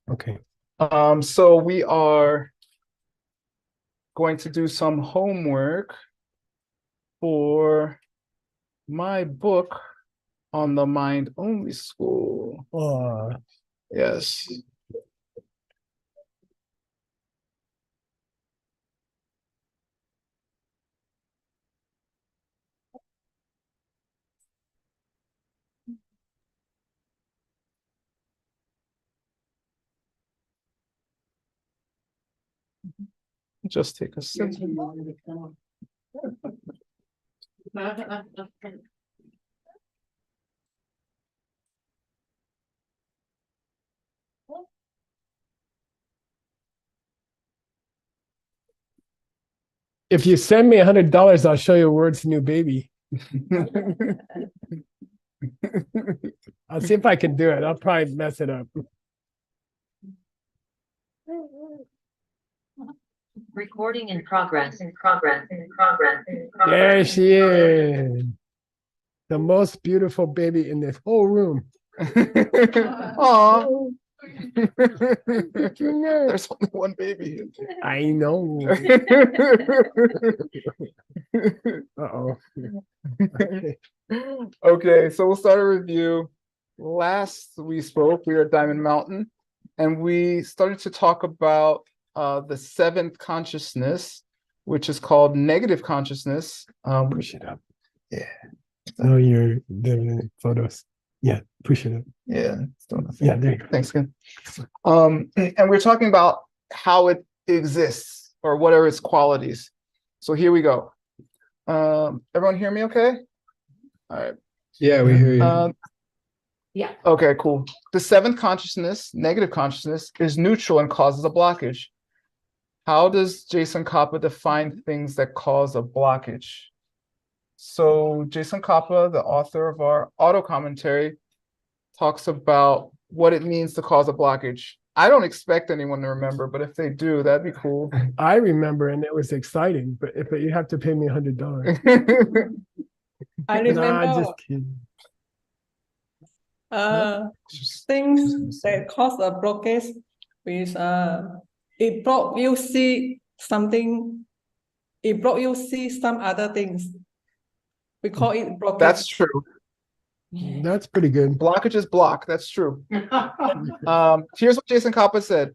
Okay. So we are going to do some homework for my book on the mind only school. Oh, Yes. Just take a second. if you send me $100, I'll show you Word's new baby. I'll see if I can do it. I'll probably mess it up. Recording in progress. There she is. The most beautiful baby in this whole room. Aw. There's only one baby. I know. Uh-oh. Okay, so we'll start a review. Last we spoke, we were at Diamond Mountain, and we started to talk about the seventh consciousness, which is called negative consciousness. Push it up. Yeah. No, you're doing photos. Yeah, push it up. Yeah, still Yeah, there you go. thanks again. And we're talking about how it exists or what are its qualities. So here we go. Everyone hear me okay? All right. Yeah, we hear you. Yeah. Okay, cool. The seventh consciousness, negative consciousness, is neutral and causes a blockage. How does Jason Kappa define things that cause a blockage? So Jason Kappa, the author of our auto commentary, talks about what it means to cause a blockage. I don't expect anyone to remember, but if they do, that'd be cool. I remember, and it was exciting, but if you have to pay me $100. I remember Nah, just kidding. things that cause a blockage with it block you see something, it block you see some other things. We call it blockage. That's true. That's pretty good. Blockage is block. That's true. Here's what Jason Kappa said.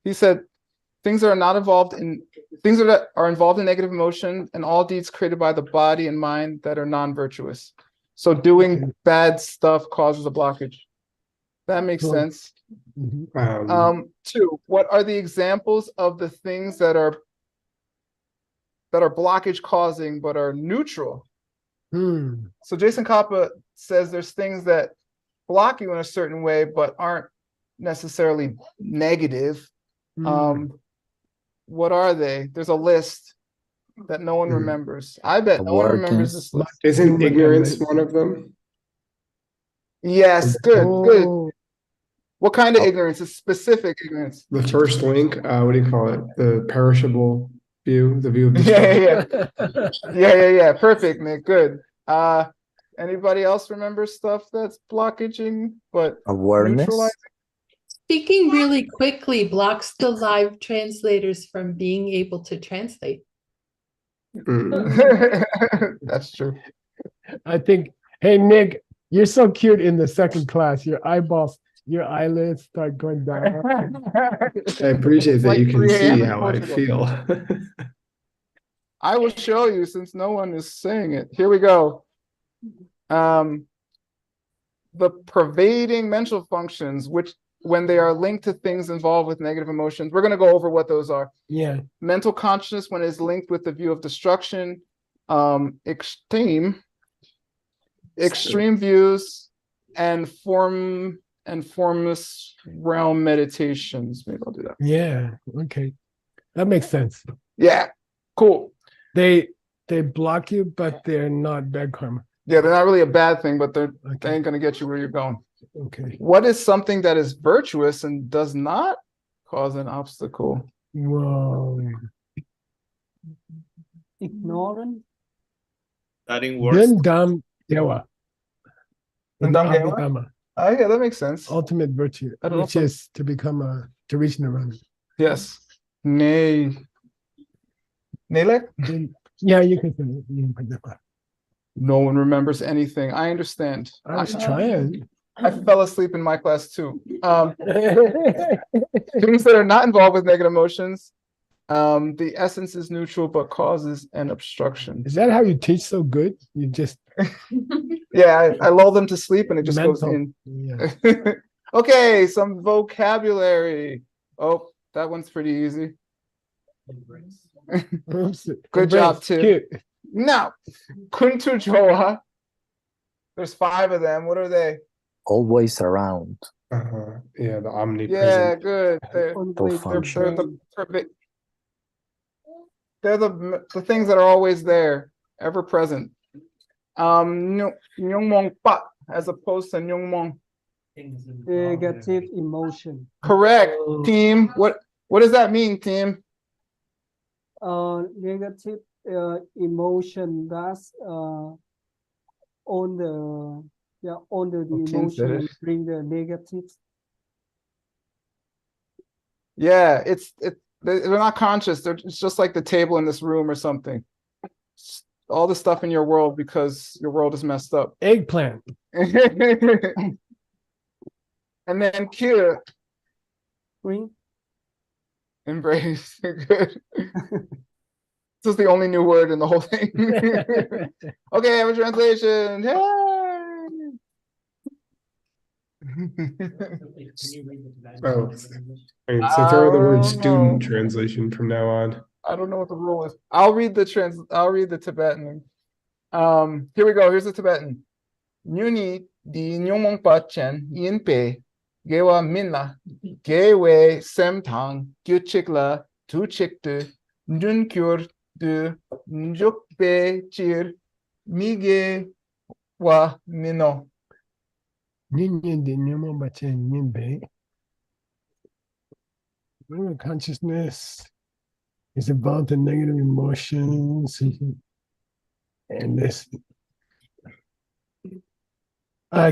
He said, things that are involved in negative emotion and all deeds created by the body and mind that are non-virtuous. So doing bad stuff causes a blockage. That makes Cool. sense. Mhm. Two, what are the examples of the things that are blockage causing but are neutral? So Jason Kappa says there's things that block you in a certain way but aren't necessarily negative. What are they? There's a list that no one remembers. I bet no one remembers this list. Isn't ignorance one of them? Yes, good. Oh, What kind of ignorance? It's specific ignorance. The first link, what do you call it? The perishable view, the view of Yeah, destruction. yeah. Perfect, Nick. Good. Anybody else remember stuff that's blockaging but Awareness. neutralizing? Speaking really quickly blocks the live translators from being able to translate. That's true. I think, hey, Nick, you're so cute in the second class. Your eyeballs, your eyelids start going down. I appreciate that Like you can 3 a.m. see in how I Portugal. feel. I will show you since no one is saying it. Here we go. The pervading mental functions, which when they are linked to things involved with negative emotions, we're going to go over what those are. Yeah. Mental consciousness, when it's linked with the view of destruction, extreme views, and formless realm meditations. Maybe I'll do that. Yeah. Okay. That makes sense. Yeah. Cool. They block you, but they're not bad karma. Yeah, they're not really a bad thing, but they Okay. ain't gonna get you where you're going. Okay. What is something that is virtuous and does not cause an obstacle? Whoa. Ignorant. Studying words. Dendam Dewa. Dendam Dewa? Abhidhamma. Yeah, that makes sense. ultimate virtue, I don't know which if I'm- is to become to reach nirvana. Yes. Nay. Naylek? Yeah, you can say it. You can put that one. No one remembers anything. I understand. I was trying. I fell asleep in my class too. Things that are not involved with negative emotions. The essence is neutral but causes an obstruction. Is that how you teach so good? You just Yeah, I lull them to sleep and it just goes mental. in. Yeah. Okay, some vocabulary. Oh, that one's pretty easy. Oops. Good job, Embrace. Tim. Cute. Now, kuntu joa. There's 5 of them. What are they? Always around. Yeah, the Yeah, omnipresent. good. They're To function. the perfect. They're the things that are always there, ever present. Nyongmong pa as opposed to nyongmong. Negative emotion. Correct, team. What does that mean, team? Negative emotion, that's on the Team said emotion it. bring the negative. Yeah, they're not conscious. It's just like the table in this room or something. All the stuff in your world because your world is messed up. Eggplant. And then Q, Green. embrace. Good. This is the only new word in the whole thing. Okay, I have a translation. Oh, I mean, so throw the word Oh, student no. translation from now on. I don't know what the rule is. I'll read the Tibetan. Here we go. Here's the Tibetan. Nyuni di nyomong pa chen yin pe gewa minla gewe semtang gyuchikla tu chiktu njun kyur du njuk pe chir mige wa mino. Yin di nyamo bachen yin bei. Consciousness is about the negative emotions and this.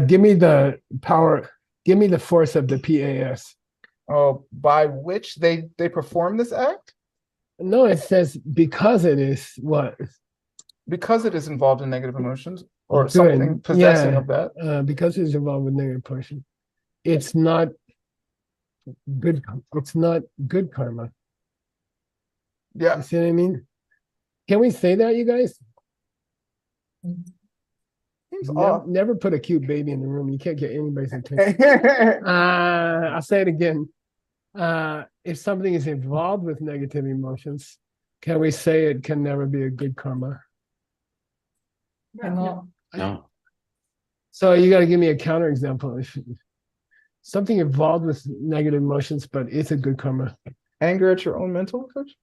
Give me the power. Give me the force of the PAS. Oh, by which they perform this act? No, it says because it is what? Because it is involved in negative emotions or Good. something possessing Yeah. of that. Because it's involved with negative portion. It's not good. It's not good karma. Yeah. You see what I mean? Can we say that, you guys? Seems off. Never put a cute baby in the room. You can't get anybody's attention. I'll say it again. If something is involved with negative emotions, can we say it can never be a good karma? Cannot. No. So you got to give me a counterexample. If something involved with negative emotions, but it's a good karma. Anger at your own mental affections?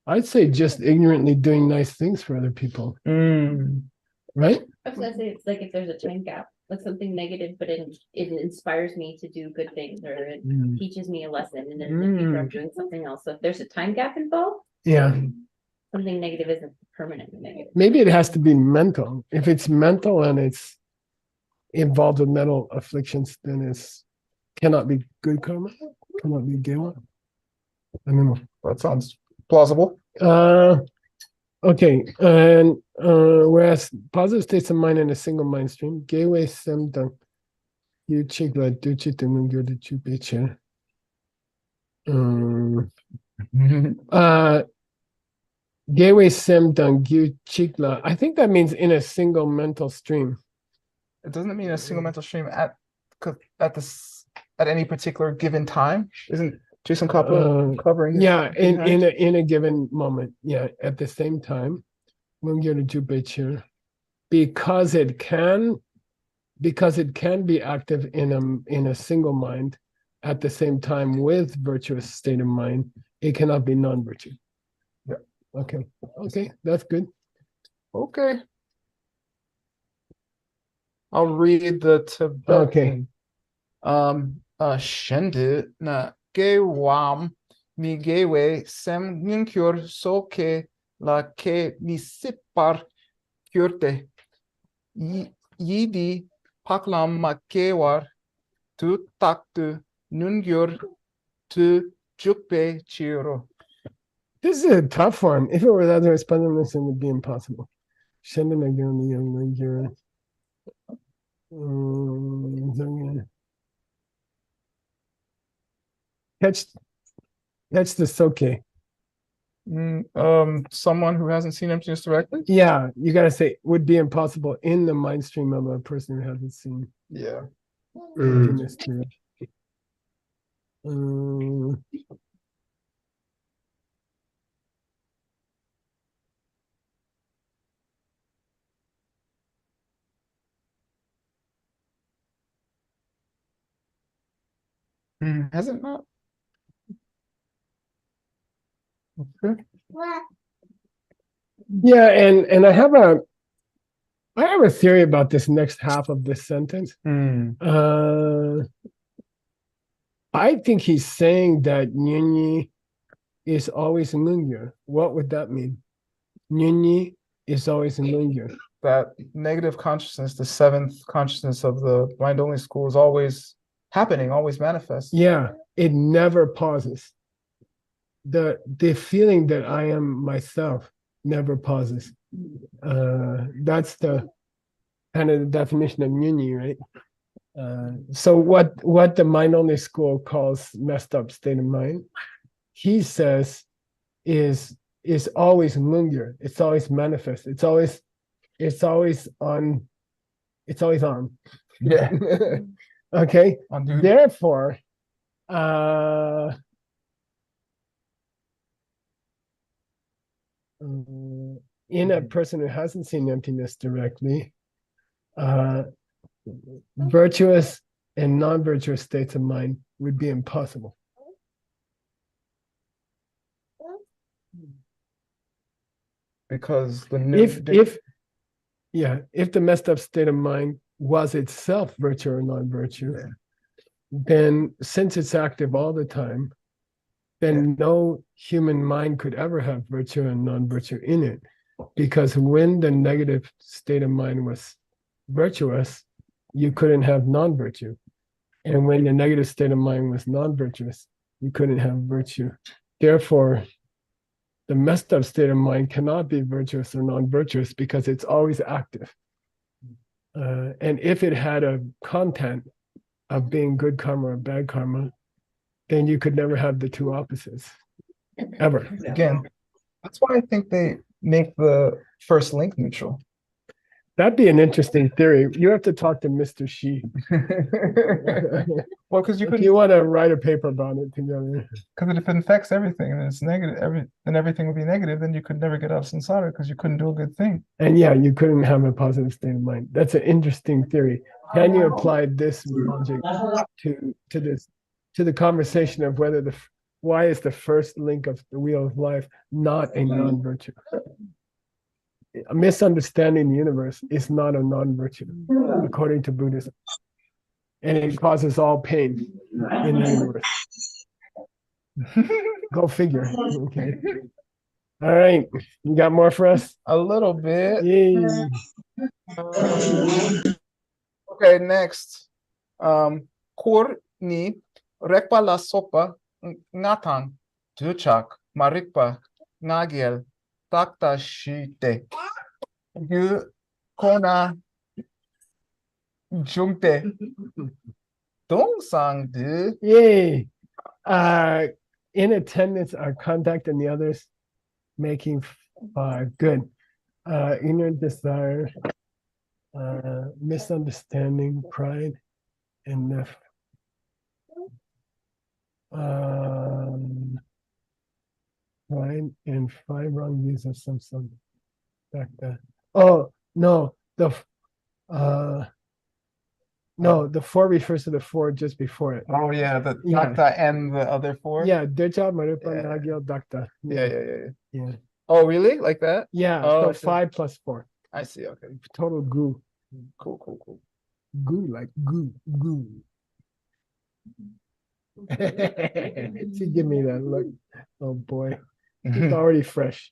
I'd say just ignorantly doing nice things for other people, right? I was gonna say, it's like if there's a time gap, like something negative, but it inspires me to do good things or it teaches me a lesson and then in the future I'm doing something else. So if there's a time gap involved, Yeah. something negative isn't permanently negative. Maybe it has to be mental. If it's mental and it's involved with mental afflictions, then it's cannot be good karma, cannot be gewa. I don't know. That sounds plausible. Okay, and whereas positive states of mind in a single mind stream, gewe semdang, you chigla duchi tenungyo de chupeche. Gewe semdang you chigla. I think that means in a single mental stream. It doesn't mean a single mental stream at any particular given time. Isn't Jason Coppola covering? Yeah, in a given moment. Yeah, at the same time, because it can be active in a single mind at the same time with virtuous state of mind. It cannot be non-virtue. Yeah. Okay. Okay, that's good. Okay. I'll read the Tibetan. Okay. Shende na ge wam mi gewe sem nyunkyur soke la ke mi sipar kyrte yidi Paklam makewar tu taktu nungyur tu jukpe chiro. This is a tough one. If it were the other responsiveness, it would be impossible. Catch the soke. Someone who hasn't seen emptiness directly? Yeah, you gotta say would be impossible in the mind stream of a person who hasn't seen Yeah. emptiness directly. Um, Has it not? Okay. yeah, and I have a theory about this next half of this sentence. I think he's saying that Nyunyi is always Nungyo. What would that mean? Nyunyi is always Nungyo. That negative consciousness, the seventh consciousness of the mind only school, is always happening, always manifest. Yeah, it never pauses. The feeling that I am myself never pauses. That's the kind of the definition of Nyunyi, right? So what the mind only school calls messed up state of mind, he says is always Mungir. It's always manifest. It's always on. It's always on. Yeah. Okay. On duty. Therefore, in a person who hasn't seen emptiness directly, virtuous and non-virtuous states of mind would be impossible. Because the if the messed up state of mind was itself virtue or non-virtue, then since it's active all the time, then no human mind could ever have virtue and non-virtue in it. Because when the negative state of mind was virtuous, you couldn't have non-virtue. And when the negative state of mind was non-virtuous, you couldn't have virtue. Therefore, the messed up state of mind cannot be virtuous or non-virtuous because it's always active. And if it had a content of being good karma or bad karma, then you could never have the two opposites, ever. Again, that's why I think they make the first link neutral. That'd be an interesting theory. You have to talk to Mr. Shi. Well, because If you want to write a paper about it together. Because if it affects everything and it's negative, then everything would be negative, then you could never get out of samsara because you couldn't do a good thing. And yeah, you couldn't have a positive state of mind. That's an interesting theory. Can you apply this logic to the conversation of why is the first link of the wheel of life not a non-virtue? A misunderstanding the universe is not a non-virtue, according to Buddhism. And it causes all pain in the universe. Go figure. Okay. All right. You got more for us? A little bit. Yay. Okay, next. Kur ni rekpa la sopa ngatang tuchak marikpa ngagel takta shite yu kona jungte dong sang de. Yay. In attendance are contact and the others making good. Inner desire, misunderstanding, pride, and pride and 5 wrong views of some back there. Oh no, the 4 refers to the 4 just before it. Oh yeah, the Yeah. dakta and the other 4. Yeah, Deja Marupa Yeah. Nagyal Dakta. Yeah. Yeah. Oh really? Like that? Yeah. Oh, I So see. 5 plus 4. I see. Okay. Total goo. Cool. Goo, like goo. She give me that look. Oh boy. It's already fresh.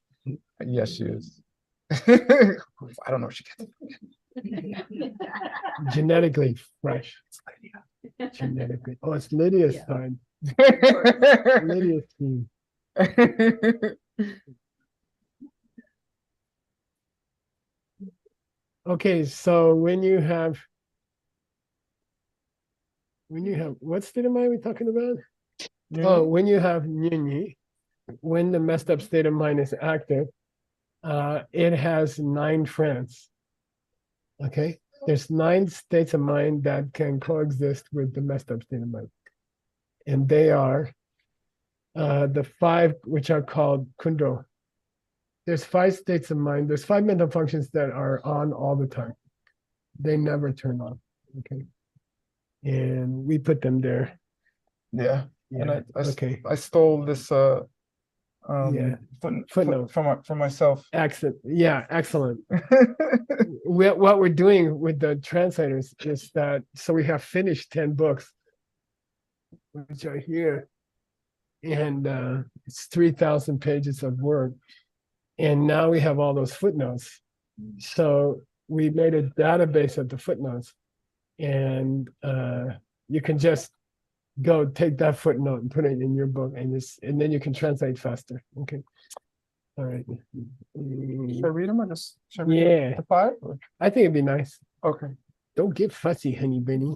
Yes, she is. I don't know if she gets it. Genetically fresh. Genetically. Oh, it's Lydia's Yeah. side. Lydia's team. Okay, so when you have what state of mind are we talking about? Oh, when you have Nyinyi, when the messed up state of mind is active, it has 9 friends. Okay, there's 9 states of mind that can coexist with the messed up state of mind. And they are the 5 which are called Kundro. There's 5 states of mind. There's 5 mental functions that are on all the time. They never turn on. Okay. And we put them there. Yeah. And Yeah. Okay. I stole this Yeah. footnote from myself. Excellent. Yeah, excellent. What we're doing with the translators is that, so we have finished 10 books, which are here, and it's 3,000 pages of work. And now we have all those footnotes. So we made a database of the footnotes, and you can just go take that footnote and put it in your book, and then you can translate faster. Okay. All right. Should I read them or just should I read Yeah. the 5? Or- I think it'd be nice. Okay. Don't get fussy, honey bunny.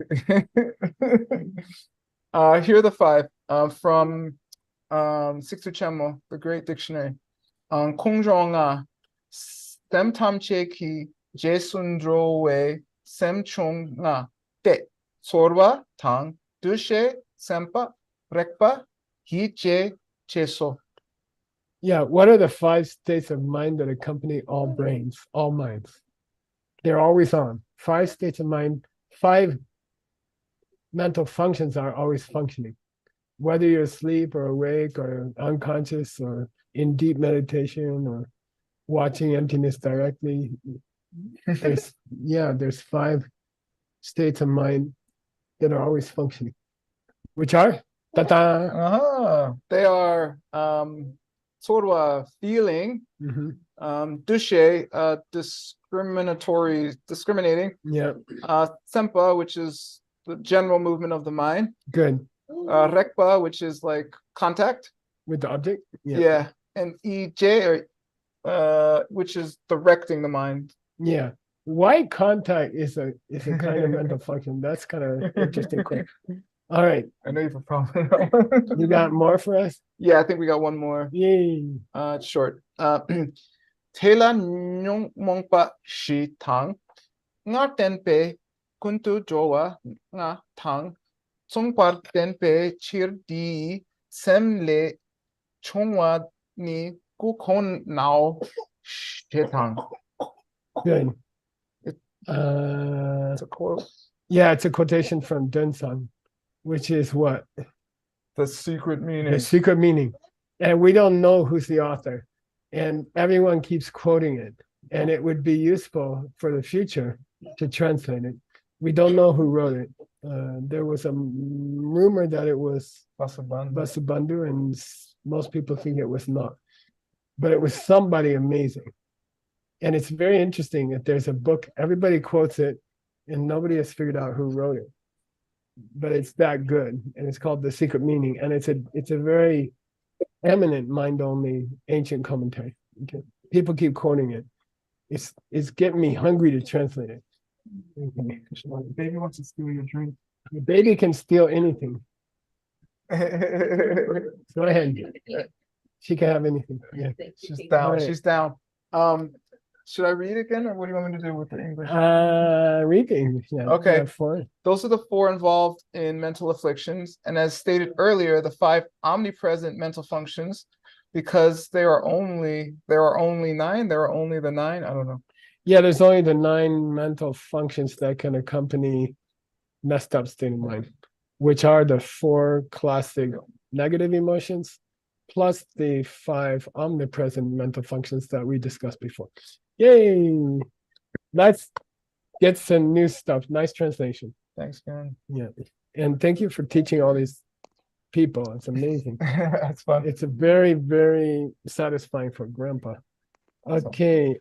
Here are the 5 from Sixtu Chenmo, the Great Dictionary. 공정아, 셈탐체키 제순드로웨 셈총아 때 소르바 당 두셰 셈파 렉바 히제 제소. Yeah, what are the 5 states of mind that accompany all brains, all minds? They're always on. 5 states of mind, 5 mental functions are always functioning. Whether you're asleep or awake or unconscious or in deep meditation or watching emptiness directly, there's 5 states of mind that are always functioning, which are ta-da. They are sort of a feeling, dushe, discriminating, Yeah, sempa, which is the general movement of the mind, good. rekpa, which is like contact, With the object? yeah, and ej, which is directing the mind. Yeah. Why contact is a kind of mental function. That's kind of interesting. All right. I know you have a problem. You got more for us? Yeah, I think we got one more. Yay. It's short. Tela nyong mongpa shi tang nga tenpe kuntu jowa nga tang songpar tenpe chir di semle chongwa ni kukon nao shetang. Good. It's a quote. Yeah, it's a quotation from Dunsong, which is what? The secret meaning. The secret meaning. And we don't know who's the author. And everyone keeps quoting it. And it would be useful for the future to translate it. We don't know who wrote it. There was a rumor that it was Vasubandhu, and most people think it was not. But it was somebody amazing. And it's very interesting that there's a book, everybody quotes it, and nobody has figured out who wrote it. But it's that good, and it's called The Secret Meaning, and it's a very eminent mind-only ancient commentary. Okay. People keep quoting it. It's getting me hungry to translate it. Okay. Baby wants to steal your drink. The baby can steal anything. Go ahead. She can have anything. Yeah. She's down. Right. She's down. Should I read again, or what do you want me to do with the English? Read the English. Yeah. Okay. For it. Those are the 4 involved in mental afflictions, and as stated earlier, the 5 omnipresent mental functions, because there are only 9. There are only the 9. I don't know. Yeah, there's only the 9 mental functions that can accompany messed up state of mind, which are the 4 classic negative emotions, plus the 5 omnipresent mental functions that we discussed before. Yay! Let's get some new stuff. Nice translation. Thanks, man. Yeah. And thank you for teaching all these people. It's amazing. That's fun. It's a very, very satisfying for grandpa. Okay,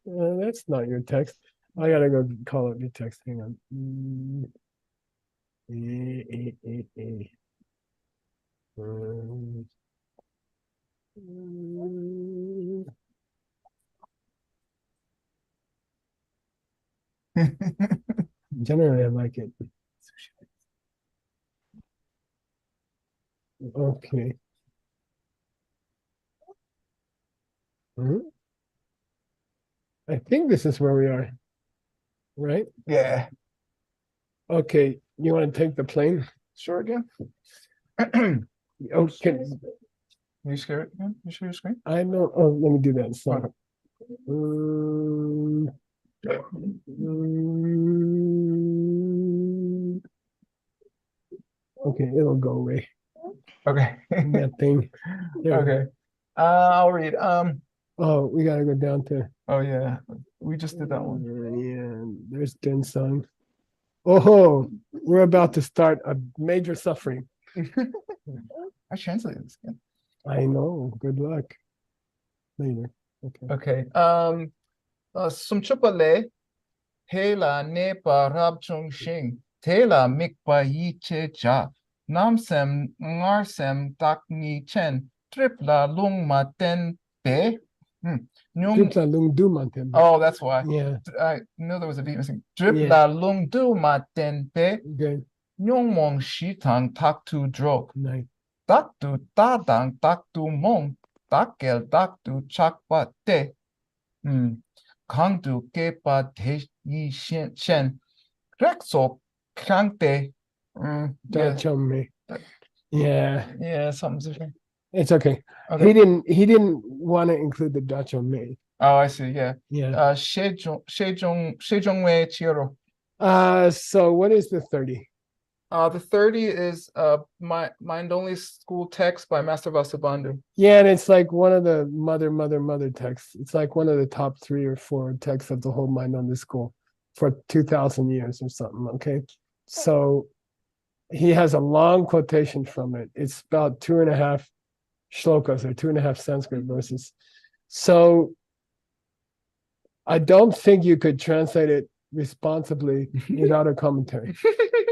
that's not your text. I gotta go call up your text. Hang on. Generally, I like it. Okay. I think this is where we are, right? Yeah. Okay, you want to take the plane? Sure again. Okay, You share it again? You share your screen? I know. Oh, let me do that. So, Okay. okay, it'll go away. Okay. That thing. There. Okay. I'll read. Oh, we gotta go down to. Oh yeah, we just did that one. Yeah, there's Xuanzang. Oh, we're about to start a major suffering. I translated this again. I know. Good luck. Later. Okay. Okay. Sumchupale, Hela nepa rab chung shing, Tela mikpa yi che cha, Namsem ngarsem tak ni chen, Tripla lung ma ten pe. Nyung. Tripla lung du mantem. Oh, that's why. Yeah, I knew there was a beat missing. Tripla lung du ma ten pe, good. Nyung mong shi tang tak tu drog. Nice. Tak tu ta dang tak tu mong, tak gel tak tu chak pa te. Kang tu ke pa te yi shen, rek so kang te. Da Yeah, chum me. Yeah, yeah, something's different. it's okay. Okay. He didn't want to include the Dutch on me. Oh, I see. Yeah. Yeah. Shejong Wei Chiro. So what is the 30? The 30 is Mind Only School Text by Master Vasubandhu. Yeah, and it's like one of the mother texts. It's like one of the top 3 or 4 texts of the whole Mind on the School for 2,000 years or something. Okay. So he has a long quotation from it. It's about 2.5 shlokas or 2.5 Sanskrit verses. So I don't think you could translate it responsibly without a commentary.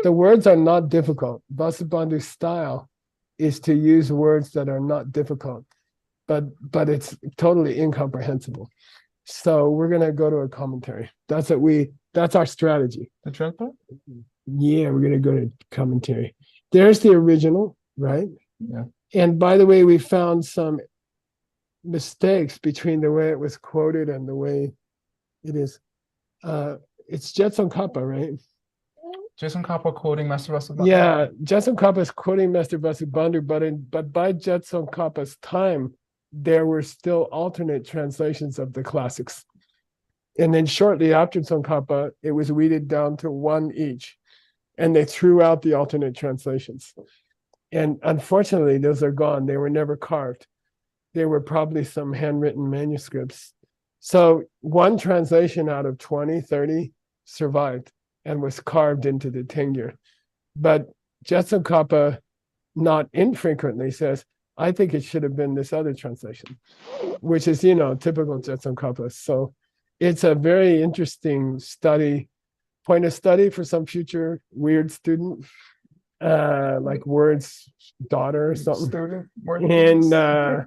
The words are not difficult. Vasubandhu's style is to use words that are not difficult, but it's totally incomprehensible. So we're gonna go to a commentary. That's our strategy. The transport? Yeah, we're gonna go to commentary. There's the original, right? Yeah. And by the way, we found some mistakes between the way it was quoted and the way it is. It's Jetson Kappa, right? Jason Kappa quoting Master Vasubandhu. Yeah, Jetson Kappa is quoting Master Vasubandhu, but by Jetson Kappa's time, there were still alternate translations of the classics. And then shortly after Tsongkhapa, it was weeded down to 1 each, and they threw out the alternate translations. And unfortunately, those are gone. They were never carved. They were probably some handwritten manuscripts. So 1 translation out of 20, 30 survived and was carved into the Tengyur. But Jetson Kappa, not infrequently, says, I think it should have been this other translation, which is, typical Jetson Kappa. So it's a very interesting point of study for some future weird student, like Word's daughter or something. Student. And no,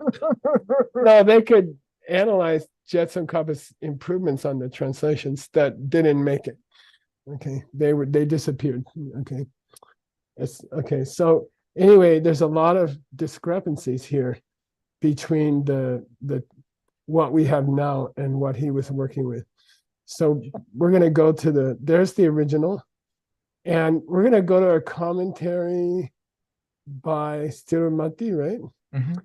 they could analyze Jetson Kappa's improvements on the translations that didn't make it. Okay, they disappeared. Okay, okay. So anyway, there's a lot of discrepancies here between the what we have now and what he was working with. So we're gonna go to there's the original, and we're gonna go to a commentary by Stirumati, right? Mm-hmm.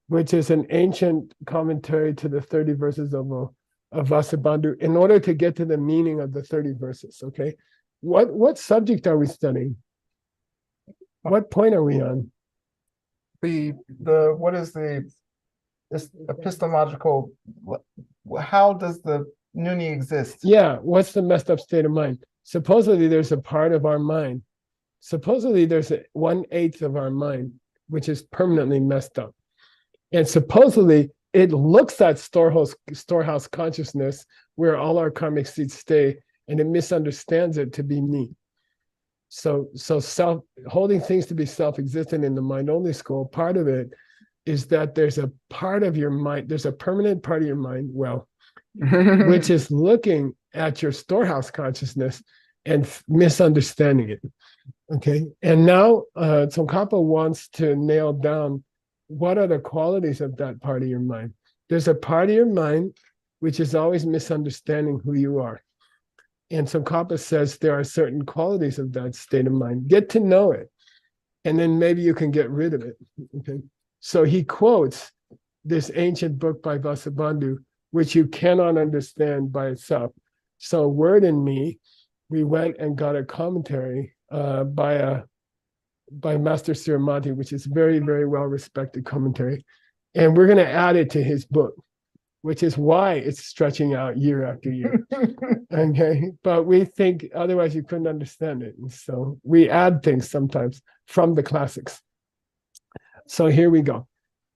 Which is an ancient commentary to the 30 verses of Vasubandhu in order to get to the meaning of the 30 verses, okay? What subject are we studying? What point are we on? What is this epistemological, how does the Nuni exist? Yeah, what's the messed up state of mind? Supposedly there's a part of our mind. Supposedly there's 1/8 of our mind, which is permanently messed up. And supposedly it looks at storehouse consciousness where all our karmic seeds stay, and it misunderstands it to be me. So holding things to be self-existent in the mind-only school, part of it is that there's a part of your mind, there's a permanent part of your mind, which is looking at your storehouse consciousness and misunderstanding it. Okay. And now Tsongkhapa wants to nail down what are the qualities of that part of your mind. There's a part of your mind which is always misunderstanding who you are. And Tsongkhapa says there are certain qualities of that state of mind. Get to know it, and then maybe you can get rid of it. Okay. So he quotes this ancient book by Vasubandhu, which you cannot understand by itself. So Word and me, we went and got a commentary by Master Siramati, which is very, very well respected commentary. And we're going to add it to his book, which is why it's stretching out year after year. Okay. But we think otherwise you couldn't understand it. And so we add things sometimes from the classics. So here we go.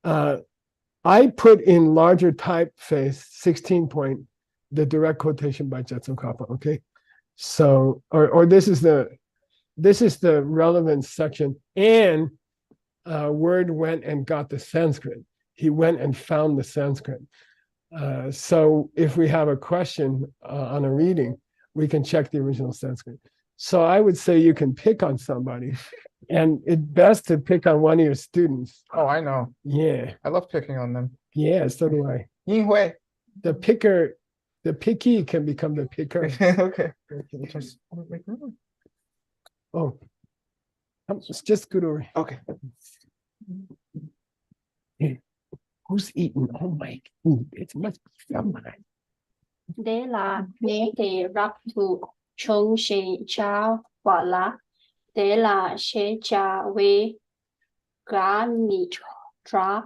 I put in larger typeface 16 point, the direct quotation by Jetsun Kappa. Okay. So, or this is the relevant section. And Word went and got the Sanskrit. He went and found the Sanskrit. So if we have a question on a reading, we can check the original Sanskrit. So I would say you can pick on somebody, and it's best to pick on one of your students. Oh, I know. Yeah. I love picking on them. Yeah, so do I. Yinghui. The picky can become the picker. Okay. Oh, it's just good over. Okay. Hey, who's eating? Oh my food. It must be somebody. They là nghe thì rap thu chung she cha quả lá. They là she cha we gra ni tra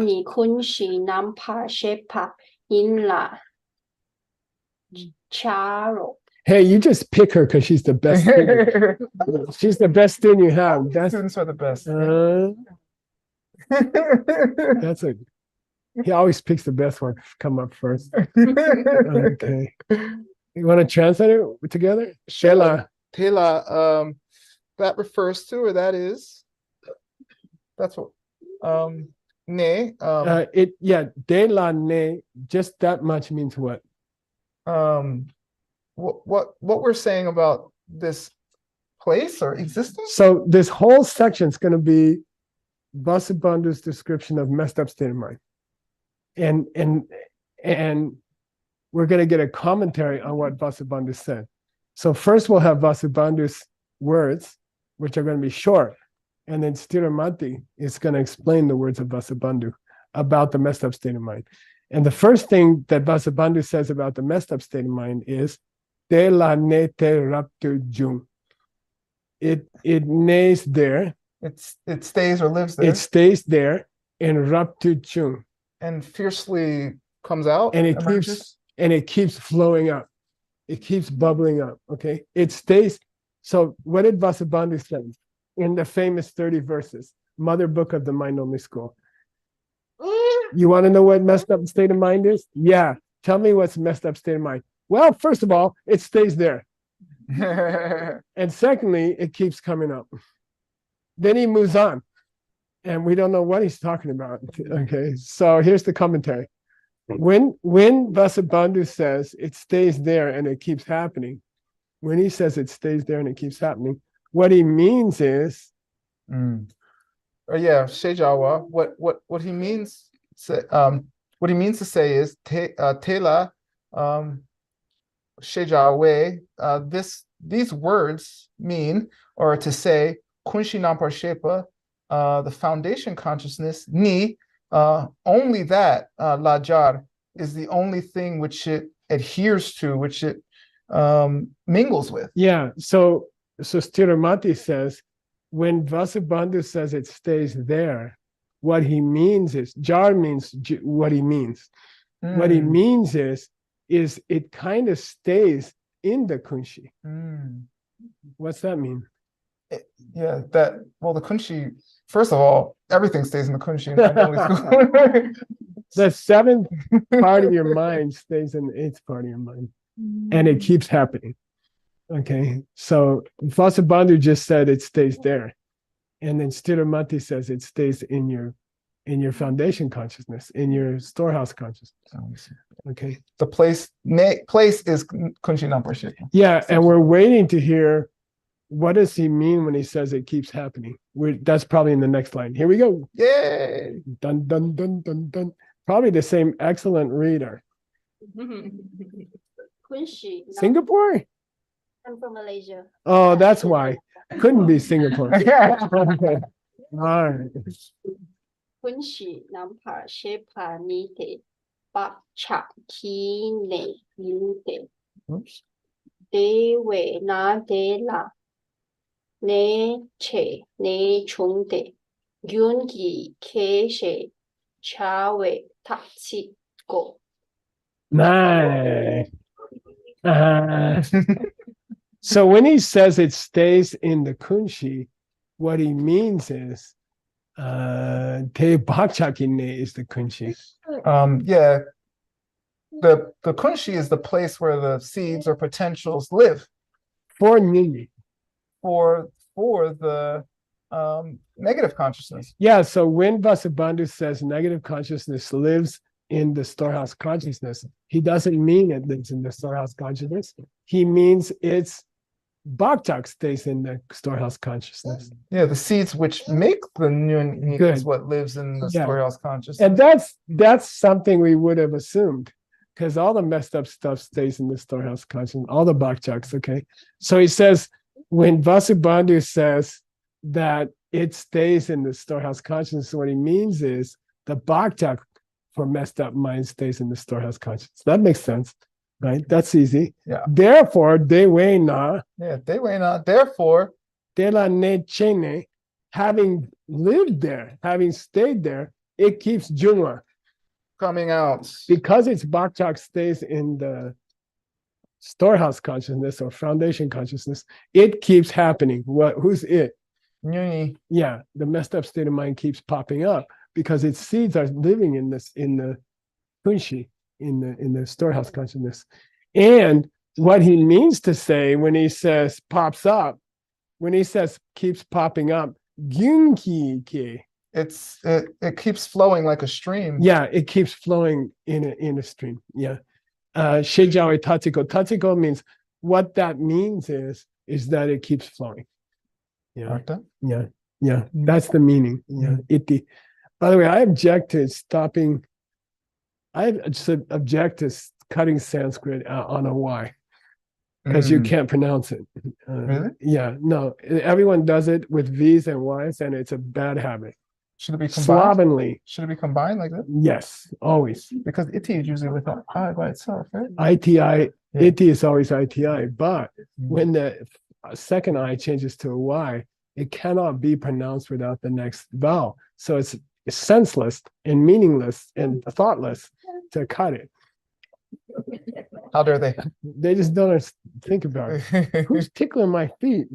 ni kun shi nam pa she pa in la charo. Hey, you just pick her because she's the best student. She's the best student you have. That's Students are the best. that's a he always picks the best one to come up first. Okay. You want to translate it together? Shela. Tela, that refers to, or that is, that's what, ne, de la ne, just that much means what? what we're saying about this place or existence? So this whole section is going to be Vasubandhu's description of messed up state of mind. And we're going to get a commentary on what Vasubandhu said. So first we'll have Vasubandhu's words, which are going to be short. And then Stiramati is going to explain the words of Vasubandhu about the messed up state of mind. And the first thing that Vasubandhu says about the messed up state of mind is Te la ne te raptu jung. It nays there. It stays or lives there. It stays there in raptu jung. And fiercely comes out. And it keeps flowing up. It keeps bubbling up. Okay. It stays. So what did Vasubandhu say in the famous 30 verses, Mother Book of the Mind Only School? You want to know what messed up state of mind is? Yeah. Tell me what's messed up state of mind. Well, first of all, it stays there. And secondly, it keeps coming up. Then he moves on. And we don't know what he's talking about. Okay. So here's the commentary. When Vasubandhu says it stays there and it keeps happening, when he says it stays there and it keeps happening, what he means is Shejawa. What he means to say is Tela Shejawe. These words mean, or to say, Kunshi Nampar Shepa, the foundation consciousness, Ni, only that Lajar is the only thing which it adheres to, which it mingles with. Yeah. So Stiramati says, when Vasubandhu says it stays there, what he means is, jar means what he means. What he means is it kind of stays in the kunshi. What's that mean? The kunshi, first of all, everything stays in the kunshi. The seventh part of your mind stays in the eighth part of your mind, and it keeps happening. Okay, so Vasubandhu just said it stays there, and then Stiramati says it stays in your foundation consciousness, in your storehouse consciousness. Okay. The place is Kunshi Namparshit. Yeah, and we're waiting to hear what does he mean when he says it keeps happening. That's probably in the next line. Here we go. Yay! Dun dun dun dun dun. Probably the same excellent reader. Kunshi. No, Singapore? I'm from Malaysia. Oh, that's why. Couldn't be Singapore. Okay. All right. Kunshi nampar shepa nite bak chak ki ne nite. Oops. De we na de la ne che ne chung de yun ki ke she cha we tak chi go. Nice. So when he says it stays in the kunshi, what he means is te bakchakine is the kunshi. Yeah. The kunshi is the place where the seeds or potentials live For Nini. for the negative consciousness. Yeah, so when Vasubandhu says negative consciousness lives in the storehouse consciousness, he doesn't mean it lives in the storehouse consciousness. He means it's Bhaktak stays in the storehouse consciousness. Yeah, the seeds which make the new Good. is what lives in the Yeah. storehouse consciousness. And that's something we would have assumed, because all the messed up stuff stays in the storehouse consciousness, all the Bhaktaks, okay? So he says, when Vasubandhu says that it stays in the storehouse consciousness, what he means is the Bhaktak for messed up mind stays in the storehouse consciousness. That makes sense, right? That's easy. Yeah. Therefore, devena Yeah, they way not. Therefore, de la ne chene, having lived there, having stayed there, it keeps Junwa. coming out. Because its Bhaktak stays in the storehouse consciousness or foundation consciousness, it keeps happening. Who's it? Nuni. Yeah, the messed up state of mind keeps popping up because its seeds are living in the kunshi, in the storehouse consciousness. And what he means to say when he says pops up, when he says keeps popping up, gyunki ke. It keeps flowing like a stream. Yeah, it keeps flowing in a stream. Yeah. Shejawe tatiko. Tatiko means what that means is that it keeps flowing. Yeah. Artha? Yeah. Yeah. That's the meaning. Yeah. Iti. By the way, I object to stopping. I object to cutting Sanskrit on a Y because you can't pronounce it. Really? Yeah. No, everyone does it with V's and Y's, and it's a bad habit. Should it be combined? Slovenly. Should it be combined like that? Yes, always. Because iti is usually with an I by itself, right? ITI, Yeah. iti is always ITI, but when the second I changes to a Y, it cannot be pronounced without the next vowel. So it's senseless and meaningless and thoughtless to cut it. How dare they? They just don't think about it. Who's tickling my feet?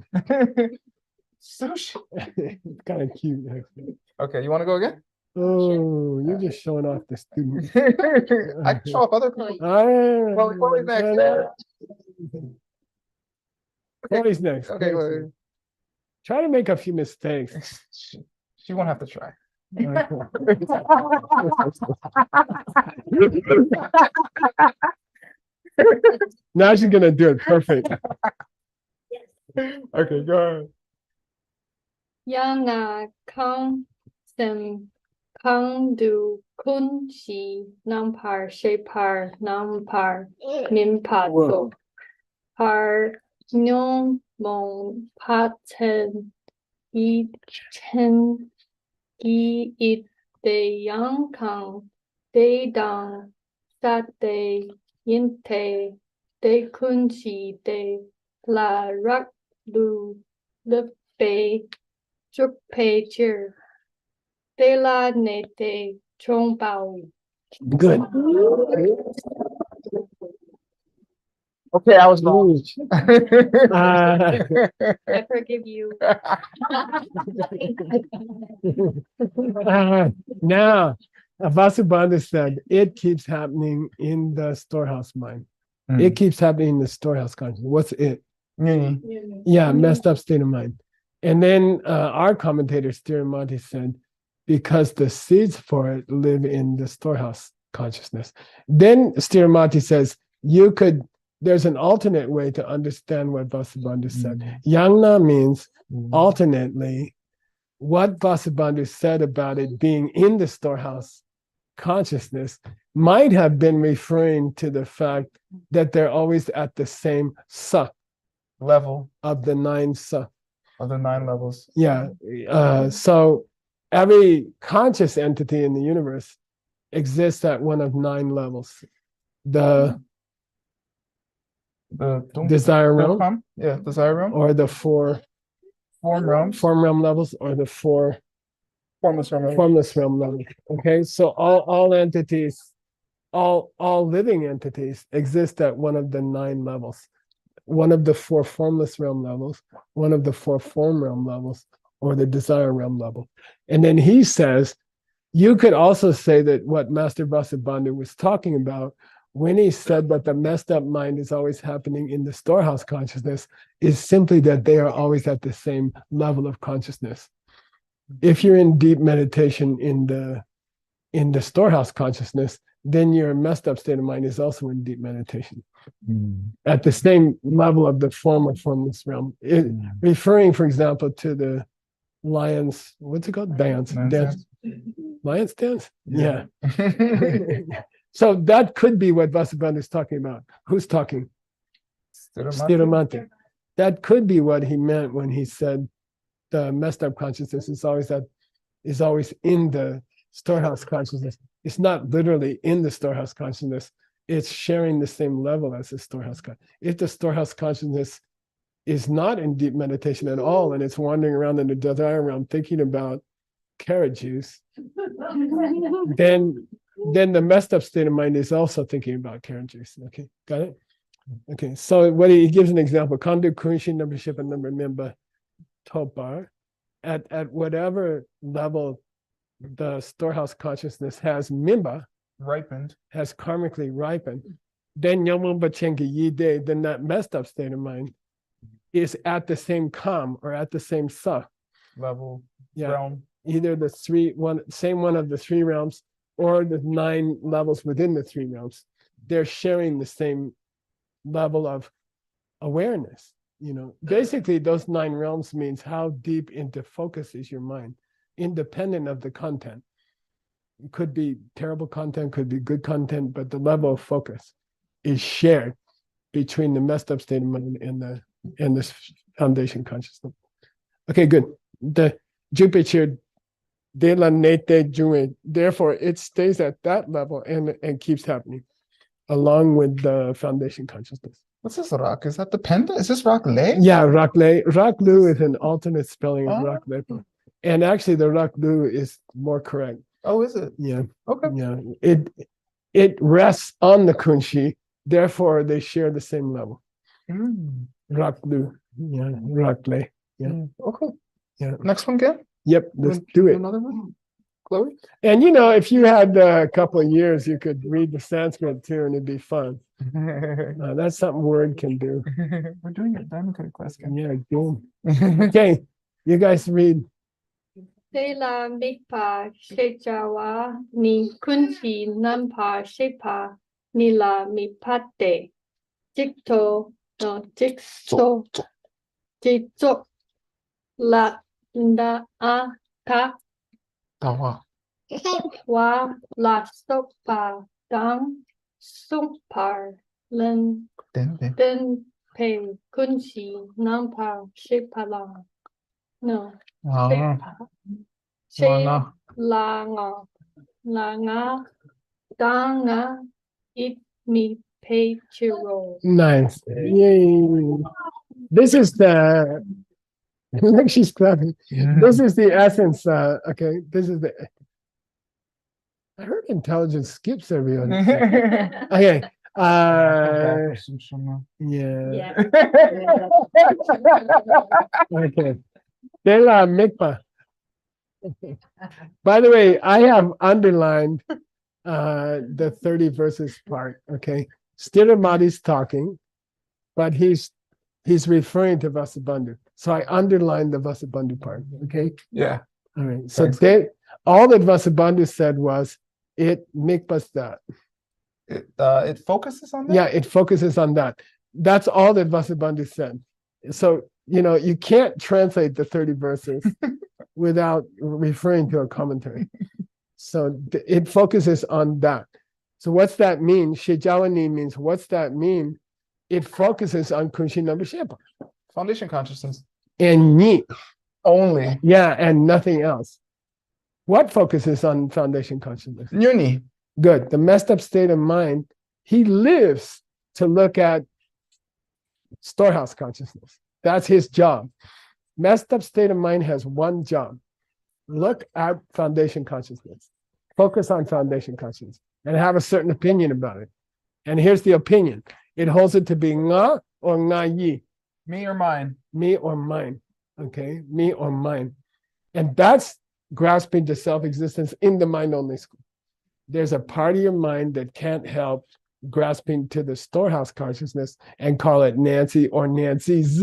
Sushi. It's kind of cute, actually. Okay, you want to go again? Oh, you're just showing off the student. I can show up other people. Well, Chloe's next. Chloe's next. Okay, Chloe's next. Try to make a few mistakes. She won't have to try. Now she's gonna do it perfect. Okay, go ahead. Yana kang sem kang du kun si nampar shepar nampar nimpato par nyong mong paten I chen I it de yang kang de dang sat de yinte de kun si de la rak lu le pe chuk pe chir de la ne de chong bao. Good. Okay, I was wrong. I forgive you. Now, Vasubandhu said it keeps happening in the storehouse mind. It keeps happening in the storehouse consciousness. What's it? Yeah, messed up state of mind. And then our commentator Stiramanti said, because the seeds for it live in the storehouse consciousness. Then Stiramanti says, there's an alternate way to understand what Vasubandhu said. Yangna means alternately. What Vasubandhu said about it being in the storehouse consciousness might have been referring to the fact that they're always at the same sa level of the 9 sa. Of the 9 levels. Yeah. So every conscious entity in the universe exists at one of 9 levels. The desire realm, desire realm, or the 4 form realm levels, or the 4 formless realm levels. Okay, so all entities, all living entities exist at one of the 9 levels, one of the 4 formless realm levels, one of the 4 form realm levels, or the desire realm level. And then he says, you could also say that what Master Vasubandhu was talking about when he said that the messed up mind is always happening in the storehouse consciousness is simply that they are always at the same level of consciousness. If you're in deep meditation in the storehouse consciousness, then your messed up state of mind is also in deep meditation at the same level of the form or formless realm. Referring, for example, to the lion's, what's it called? Dance. Lion's dance? Yeah. So that could be what Vasubandhu is talking about. Who's talking? Stiramanti. That could be what he meant when he said the messed up consciousness is always in the storehouse consciousness. It's not literally in the storehouse consciousness. It's sharing the same level as the storehouse consciousness. If the storehouse consciousness is not in deep meditation at all, and it's wandering around in the desire realm thinking about carrot juice, then the messed up state of mind is also thinking about carrot juice. Okay, got it? Okay, so what he gives an example, Kandu Kunshi number ship and number member Topar, at whatever level the storehouse consciousness has mimba, has karmically ripened, then then that messed up state of mind is at the same kam or at the same sa level, realm, either same one of the 3 realms or the 9 levels within the 3 realms. They're sharing the same level of awareness. Basically those 9 realms means how deep into focus is your mind, independent of the content. It could be terrible content, could be good content, but the level of focus is shared between the messed up state of mind and this foundation consciousness. Okay, good. The Jupiter de la nete jue, therefore it stays at that level and keeps happening along with the foundation consciousness. What's this rock? Is that the panda? Is this rock lay? Yeah, rock lay. Rock lu is an alternate spelling of rock lay. And actually the rock lu is more correct. Oh, is it? Yeah. Okay. Yeah. It rests on the kunshi, therefore they share the same level. Rock lu. Yeah, rock lay. Yeah. Okay. Yeah. Next one, Ken? Yep, let's do it. Another one? Chloe? And if you had a couple of years, you could read the Sanskrit too, and it'd be fun. That's something Word can do. We're doing a diamond code class, Ken. Yeah, cool. Okay, you guys read. Tela mikpa shejawa ni kunchi nampa shepa nila mipate jikto no jikso jikso la nda a ka Tawa. wa la sopa dang sumpar len den pe kunchi nampa shepa la no langa danga it me pay chiro. Nice. Yay. This is the like she's clapping. This is the essence. Okay, this is the I heard intelligence skips every other. Okay. Yeah. Okay. De la mikpa. By the way, I have underlined the 30 verses part, okay? Stiramati's talking, but he's referring to Vasubandhu. So I underlined the Vasubandhu part, okay? Yeah. All right. So Thanks. all that Vasubandhu said was it mikpas that. It focuses on that? Yeah, it focuses on that. That's all that Vasubandhu said. So, you can't translate the 30 verses without referring to a commentary. So it focuses on that. So what's that mean? Shijawani means, what's that mean? It focuses on Kunshi number Shepa. Foundation consciousness. And Ni. Only. Yeah, and nothing else. What focuses on foundation consciousness? Nyuni. Good. The messed up state of mind, he lives to look at storehouse consciousness. That's his job. Messed up state of mind has one job. Look at foundation consciousness. Focus on foundation consciousness and have a certain opinion about it. And here's the opinion. It holds it to be nga or nga yi. Me or mine? Me or mine. Okay? Me or mine. And that's grasping to self-existence in the mind-only school. There's a part of your mind that can't help grasping to the storehouse consciousness and call it Nancy or Nancy's.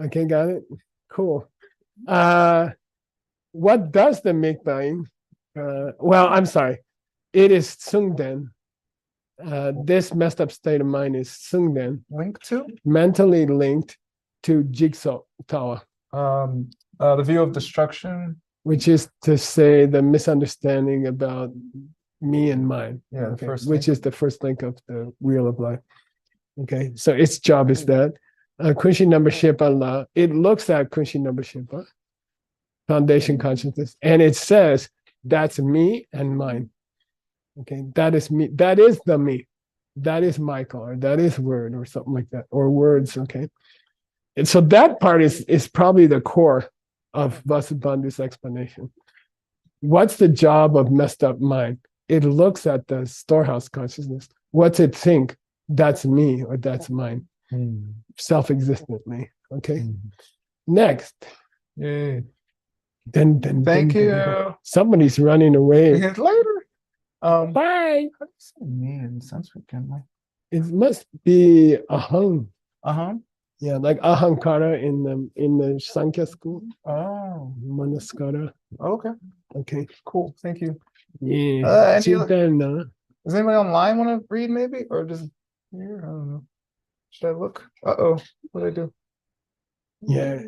Okay, got it? Cool. What does the mikbaing? Well, I'm sorry. It is Sungden. This messed up state of mind is Sungden. Linked to? Mentally linked to Jigsaw Tower. The view of destruction. Which is to say the misunderstanding about me and mine. Yeah, okay, which is the first link of the wheel of life. Okay, so its job is that. Kunshi number Shipa Allah, it looks at Kunshi number Shipa, foundation consciousness, and it says, that's me and mine. Okay, that is me, that is the me, that is Michael, or that is word, or something like that, or words, okay? And so that part is probably the core of Vasubandhu's explanation. What's the job of messed up mind? It looks at the storehouse consciousness. What's it think? That's me or that's mine. Self-existently. Okay. Next. Yay. Thank you. Somebody's running away. Later. Bye. How do you say me in Sanskrit, Kenley? It must be ahang. Yeah, like ahankara in the Sankhya school. Oh. Manaskara. Okay. Okay. Cool. Thank you. Yeah. Does anybody online want to read maybe? Or just here? I don't know. Should I look? Uh-oh. What did I do? Yeah.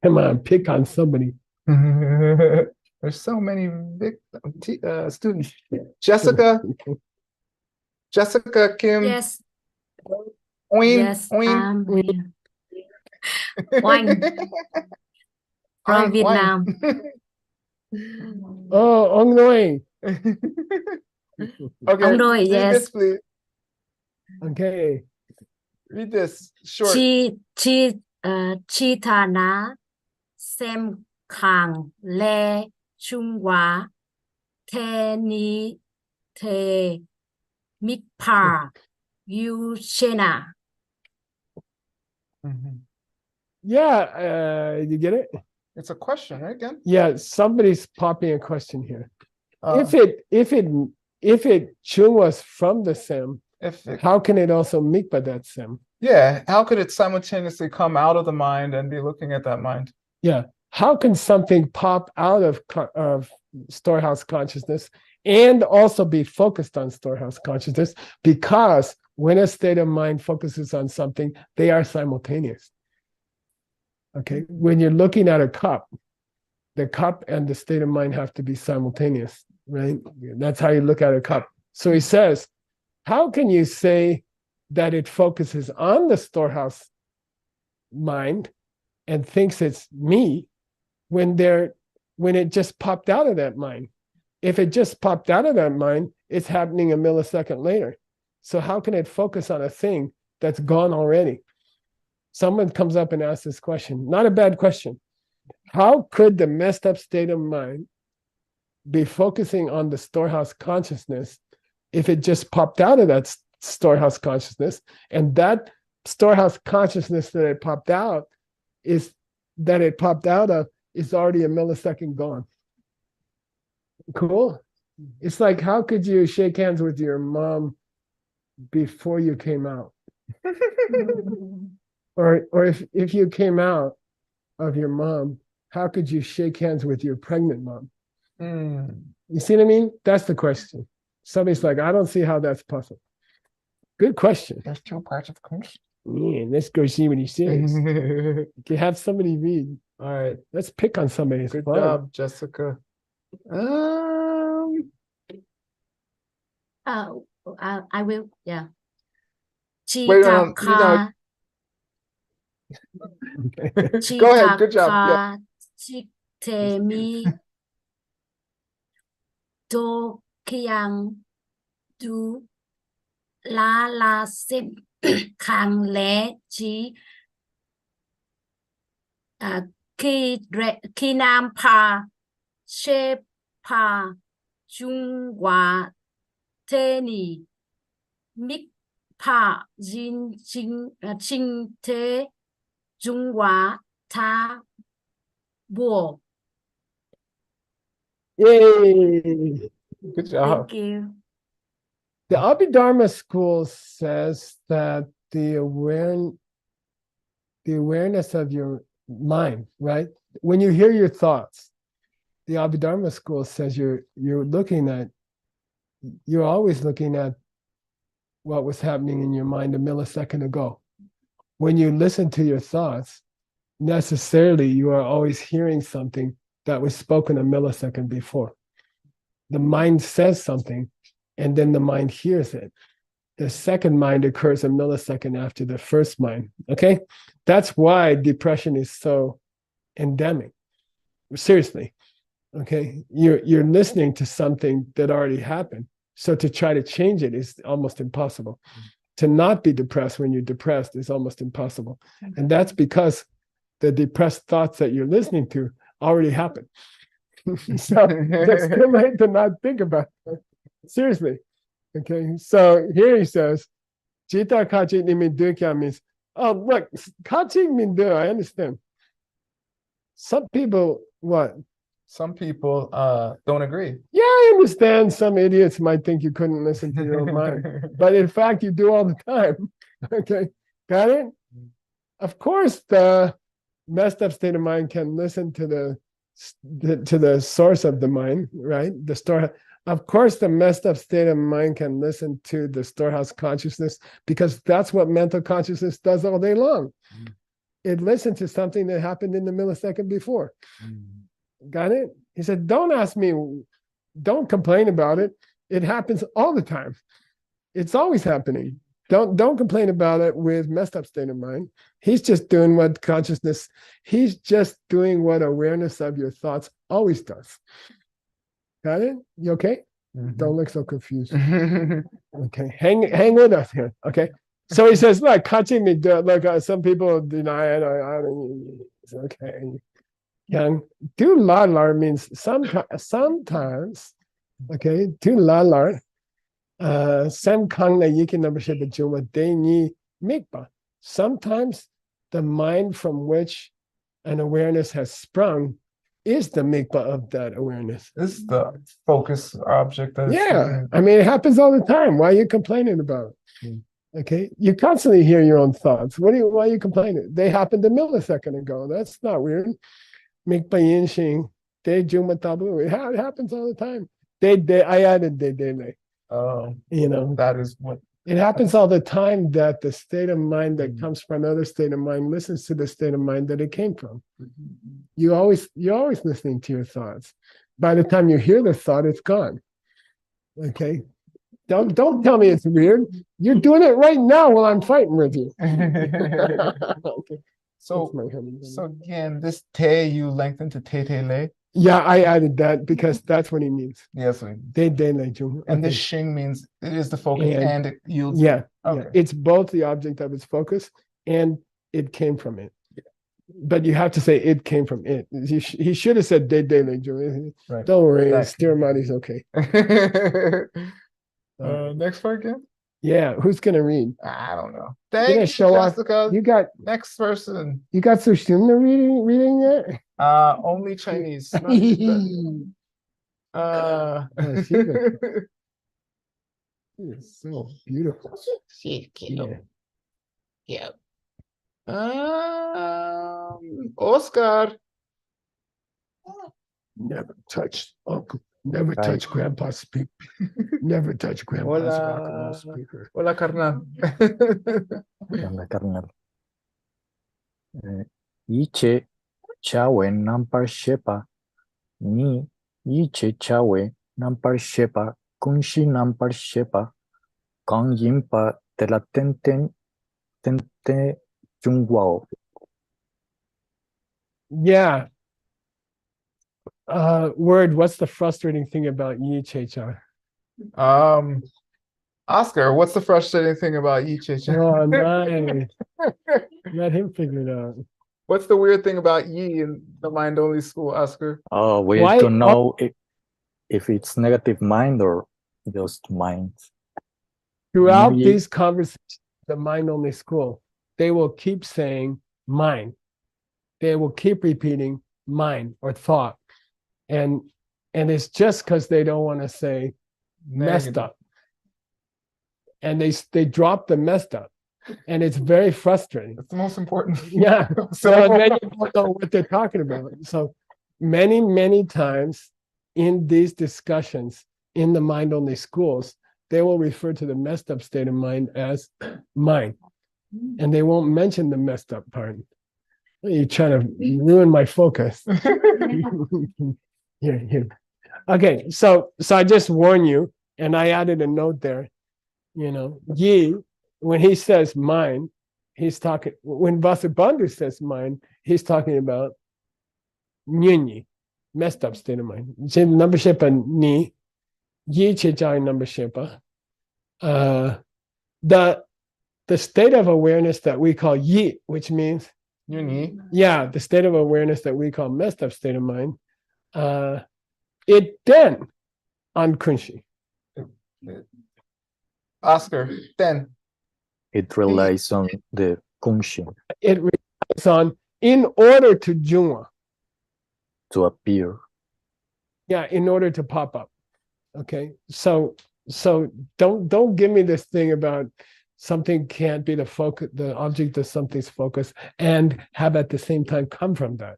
Come on, pick on somebody. There's so many big students. Jessica Kim. Yes. Oin, Yes. Oin. Oin. From Oin, Vietnam. Oh, Ong Noi. Okay. Ong Noi, read yes. this, please. Okay. Read this. Short. Chi thà ná xem khang le chung hóa thế ni thế mít pa yu chena. Yeah, you get it? It's a question, right, again? Yeah, somebody's popping a question here. If it chung was from the sem, how can it also mikpa that sem? Yeah, how could it simultaneously come out of the mind and be looking at that mind? Yeah, how can something pop out of storehouse consciousness and also be focused on storehouse consciousness? Because when a state of mind focuses on something, they are simultaneous. Okay, when you're looking at a cup, the cup and the state of mind have to be simultaneous, right? That's how you look at a cup. So he says, how can you say that it focuses on the storehouse mind and thinks it's me when it just popped out of that mind? If it just popped out of that mind, it's happening a millisecond later. So how can it focus on a thing that's gone already? Someone comes up and asks this question, not a bad question. How could the messed up state of mind be focusing on the storehouse consciousness if it just popped out of that storehouse consciousness, and that storehouse consciousness that it popped out of is already a millisecond gone. Cool. It's like, how could you shake hands with your mom before you came out? Or if you came out of your mom, how could you shake hands with your pregnant mom? You see what I mean? That's the question. Somebody's like, I don't see how that's possible. Good question. There's two parts of the question. Yeah, let's go see what he says. You can have somebody read. All right. Let's pick on somebody. It's Good fun. job, Jessica. I will. Yeah. Wait, no, Chikaka. Go ahead. Good job. Yeah. Chiktemi. Do Kiang. Du. La Sim. Kang Le Chi. Ki Nam Pa. She Pa. Trung Hoa. Teni. Mik Pa. Jin Ching Te. Trung Hoa. Ta. Bo. Yay! Good job. Thank you. The Abhidharma school says that the awareness of your mind, right? When you hear your thoughts, the Abhidharma school says you're always looking at what was happening in your mind a millisecond ago. When you listen to your thoughts, necessarily you are always hearing something that was spoken a millisecond before. The mind says something, and then the mind hears it. The second mind occurs a millisecond after the first mind. Okay? That's why depression is so endemic. Seriously. Okay? You're listening to something that already happened. So to try to change it is almost impossible. To not be depressed when you're depressed is almost impossible. And that's because the depressed thoughts that you're listening to already happened. So it's too late to not think about it. Seriously. Okay. So here he says, Jita Kachi Nimidukya means, oh, look, Kachi Mindu, I understand. Some people, what? Some people don't agree. Yeah, I understand. Some idiots might think you couldn't listen to your own mind, but in fact, you do all the time. Okay, got it? Of course, the messed up state of mind can listen to the source of the mind, right? The store. Of course, the messed up state of mind can listen to the storehouse consciousness because that's what mental consciousness does all day long. It listens to something that happened in the millisecond before. Got it? He said, don't ask me, don't complain about it. It happens all the time. It's always happening. Don't complain about it with messed up state of mind. He's just doing what consciousness, he's just doing what awareness of your thoughts always does. Got it? You okay? Don't look so confused. Okay, hang with us here. Okay. So he says, look, some people deny it. It's okay. Young, tu lalar means sometimes, okay, tu lalar, sem kang na yiki nabasheba juma deni mikpa. Sometimes the mind from which an awareness has sprung is the mikpa of that awareness. This is the focus object. Yeah, I mean, it happens all the time. Why are you complaining about it? Okay, you constantly hear your own thoughts. Why are you complaining? They happened a millisecond ago. That's not weird. It happens all the time. I added de. Oh, you know, that is what it happens all the time, that the state of mind that comes from another state of mind listens to the state of mind that it came from. You're always listening to your thoughts. By the time you hear the thought, it's gone. Okay. Don't tell me it's weird. You're doing it right now while I'm fighting with you. Okay. So again, this te you lengthen to te le. Yeah, I added that because that's what he means. Yes, de le jung. And this shing means it is the focus and it yields. Yeah, okay. Yeah, it's both the object of its focus and it came from it. But you have to say it came from it. He should have said de le jung. Right. Don't worry, steer money's okay. Next part again. Yeah, who's gonna read? I don't know. You're Thank gonna you, show off. Jessica. You got Next person. Sushumna reading it? Only Chinese. Oh, she's so beautiful. She's Yeah. Yeah. Oscar. Never touch Uncle. Never Right. touch Grandpa's speaker. Never touch Grandpa's rock and roll Hola. speaker. Hola, carnal. ¿Qué onda, carnal? Iche chawe nampar shepa ni iche chawe nampar shepa kunshi nampar shepa kang yimpa te la tente jungwao. Yeah. Word, what's the frustrating thing about Yi Checha? Oscar, what's the frustrating thing about Yi Checha? Oh, nice. Let him figure it out. What's the weird thing about Yi in the mind-only school, Oscar? Oh, we Why- don't know if it's negative mind or just mind. Throughout Maybe- these conversations, the mind-only school, they will keep saying mind. They will keep repeating mind or thought. And it's just because they don't want to say messed Negative. up. And they drop the messed up. And it's very frustrating. That's the most important. Yeah. So So then you don't know what they're talking about. So many, many times in these discussions in the mind-only schools, they will refer to the messed up state of mind as mind. And they won't mention the messed up part. You're trying to ruin my focus. Here. Okay, so I just warn you, and I added a note there. Yi, when he says mind, he's talking. When Vasubandhu says mind, he's talking about nyunyi, messed up state of mind. Number shepa ni, yi chechai number shepa. The state of awareness that we call yi, which means the state of awareness that we call messed up state of mind, it then on kunshi. Oscar, then. It relies on the kunshi It relies on in order to junwa. to appear. Yeah, in order to pop up. Okay. So don't give me this thing about something can't be the focus, the object of something's focus, and have at the same time come from that.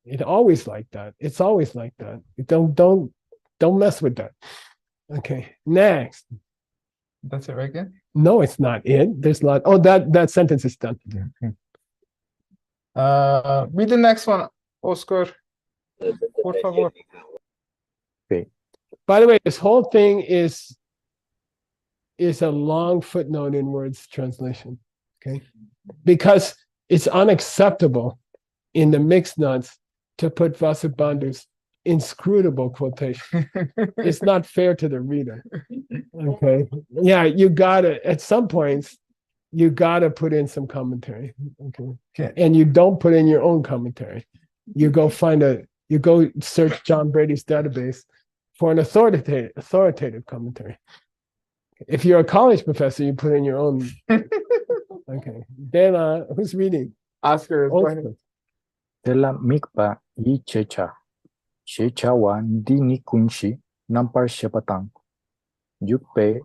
It's always like that. It's always like that. Don't mess with that. Okay. Next. That's it, right? Again? No, it's not it. There's a lot. Oh, that sentence is done. Read the next one, Oscar. Por favor. Okay. By the way, this whole thing is a long footnote in words translation. Okay. Because it's unacceptable in the mixed nuts to put Vasubandhu's inscrutable quotation. It's not fair to the reader. Okay. Yeah, you gotta, at some points, you gotta put in some commentary. Okay. And you don't put in your own commentary. You go search John Brady's database for an authoritative commentary. If you're a college professor, you put in your own. Okay. Then who's reading? Oscar is going. Tela mikpa yi checha. Checha wa dini kunshi nampar shepatang. Yukpe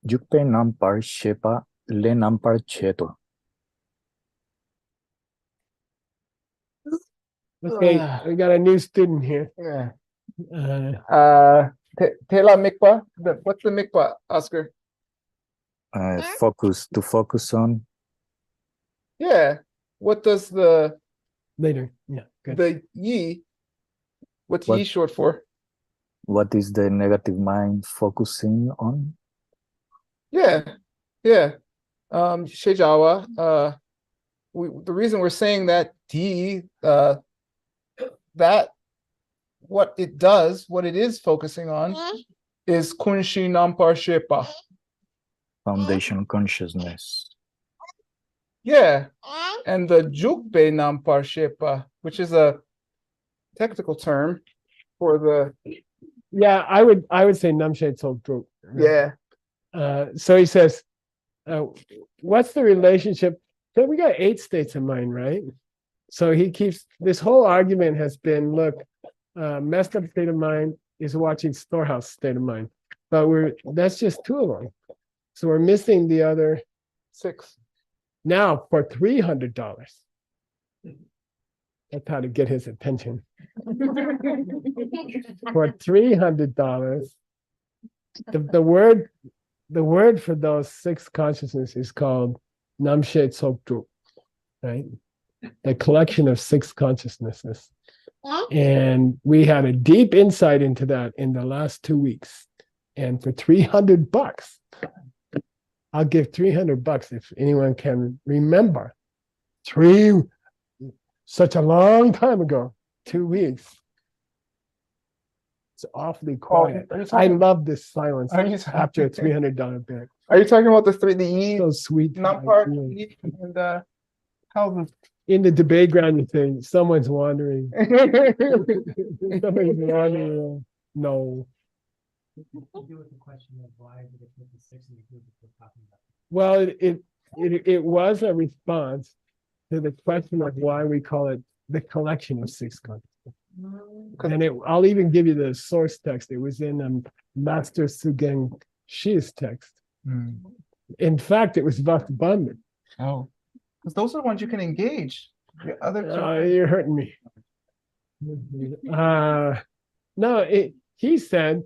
nampar shepa le nampar cheto. Okay, we got a new student here. Yeah. Tela mikpa. What's the mikpa, Oscar? Focus on. Yeah. What does the later? Yeah. Good. The yi? What's yi short for? What is the negative mind focusing on? Yeah. Shejawa. The reason we're saying that D, that what it is focusing on is kunshi nampar shepa. Foundation consciousness. Yeah. And the jukbe nampar shepa, which is a technical term for the. Yeah, I would say namshe tsok druk. Yeah. So he says, what's the relationship? So we got 8 states of mind, right? So he keeps, this whole argument has been, look, messed up state of mind is watching storehouse state of mind, but that's just 2 of them. So we're missing the other 6. Now for $300. That's how to get his attention. For $300, the word for those 6 consciousnesses is called Namshe Tsokdru, right? The collection of 6 consciousnesses. And we had a deep insight into that in the last 2 weeks. And for $300, I'll give $300 if anyone can remember. Such a long time ago, 2 weeks. It's awfully quiet. I love this silence after a $300 bill. Are you talking about the E? So sweet. Not part E and how in the debate ground, you think someone's wandering. Somebody's wandering. No. Well, it was a response to the question of why we call it the collection of 6 consciousnesses. And I'll even give you the source text. It was in Master Sugen Shi's text. In fact, it was Vasubandhu. Oh, because those are the ones you can engage. The other you're hurting me. No, he said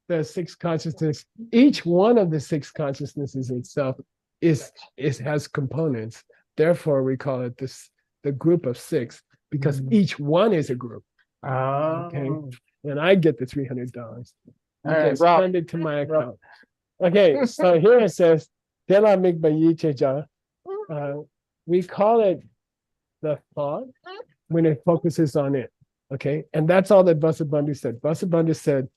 the 6 consciousness, each one of the 6 consciousnesses itself has components. Therefore, we call it the group of 6 because each one is a group. Okay, and I get the $300. Okay, send it to my account. Okay, so here it says, we call it the thought when it focuses on it. Okay, and that's all that Vasubandhu said. Vasubandhu said,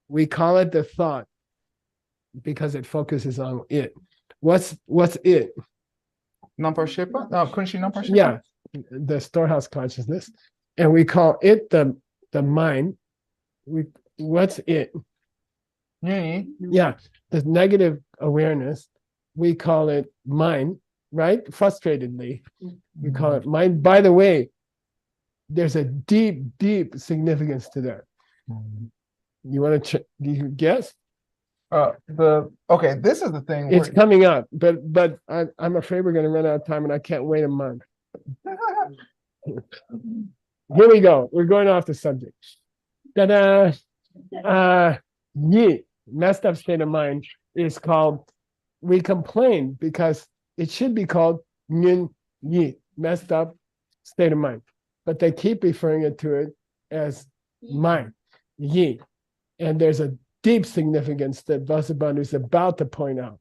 we call it the thought because it focuses on it. What's it? Namparshipa? No, Kunshi Namparshipa? Yeah, the storehouse consciousness. And we call it the mind. What's it? Yeah, the negative awareness. We call it mind, right? Frustratedly. We call it mind. By the way, there's a deep, deep significance to that. You want to do you guess? Okay, this is the thing. It's coming up, but I'm afraid we're going to run out of time, and I can't wait a month. Here we go. We're going off the subject. Ta-da! Yi, messed up state of mind, is called. We complain because it should be called Nyun Yi, messed up state of mind, but they keep referring to it as mind, Yi, and there's a deep significance that Vasubandhu is about to point out.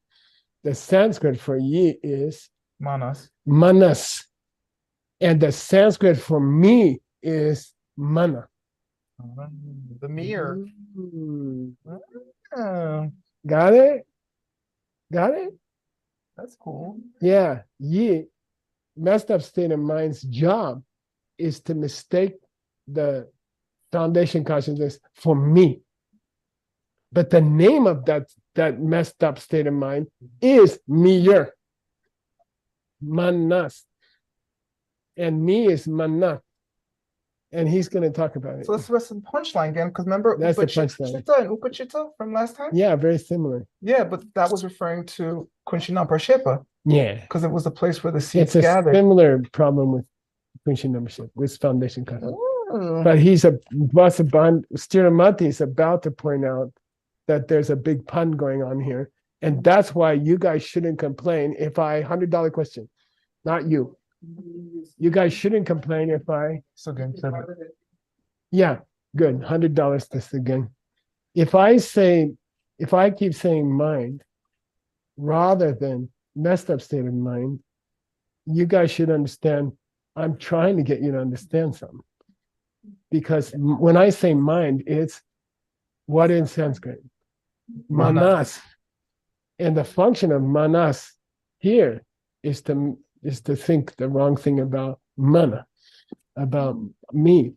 The Sanskrit for Yi is Manas. Manas. And the Sanskrit for me is Mana. The mirror. Got it? Got it? That's cool. Yeah. Yi, messed up state of mind's job is to mistake the foundation consciousness for me. But the name of that messed up state of mind is mir, manas, and me is mana, and he's going to talk about it. So let's rest the punchline again, because remember That's the punchline. Upachita and Upachita from last time? Yeah, very similar. Yeah, but that was referring to Kunshinan Parshepa. Yeah, because it was the place where the seeds it's a gathered. similar problem with Kunshi membership, with foundation consciousness. But Vasubandhu Stiramati is about to point out that there's a big pun going on here. And that's why you guys shouldn't complain if $100 question, not you. You guys shouldn't complain if yeah, good. $100 this again. If I keep saying mind rather than messed up state of mind, you guys should understand I'm trying to get you to understand something. Because when I say mind, it's what in Sanskrit? Manas. And the function of manas here is to think the wrong thing about mana, about me.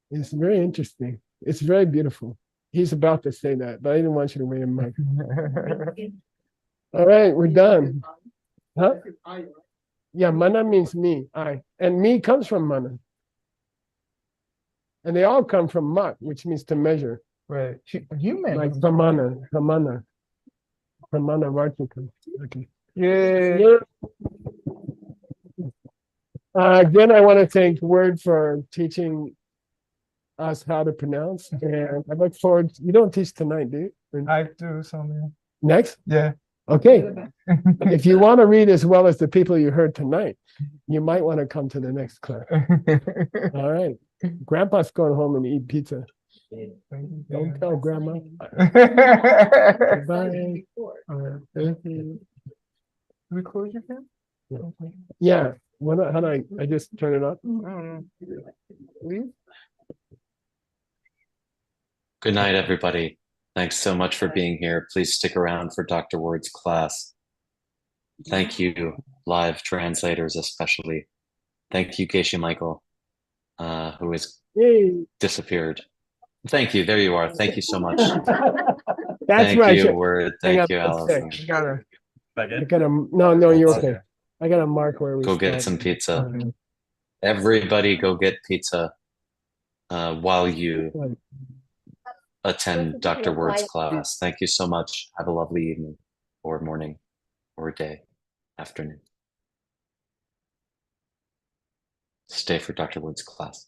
It's very interesting. It's very beautiful. He's about to say that, but I didn't want you to wait a minute. All right, we're done. Huh? Yeah, mana means me, I. And me comes from mana. And they all come from mat, which means to measure. Right. Human. Like pramana. Pramana vartika. Okay. Yeah. Again, I want to thank Word for teaching us how to pronounce. And I look forward. You don't teach tonight, do you? I do something. Next? Yeah. Okay. If you want to read as well as the people you heard tonight, you might want to come to the next class. All right. Grandpa's going home and eat pizza. Don't tell Grandma. Bye. Thank you. We close your camera? Yeah. How do I just turn it up? Good night, everybody. Thanks so much for being here. Please stick around for Dr. Word's class. Thank you, live translators especially. Thank you, Geisha Michael, who has disappeared. Thank you. There you are. Thank you so much. That's right. Thank you, Word. Thank you, Allison. No, you're okay. I got to mark where we Go get some pizza. Everybody go get pizza while you attend Dr. Word's class. Thank you so much. Have a lovely evening or morning or day, afternoon. Stay for Dr. Word's class.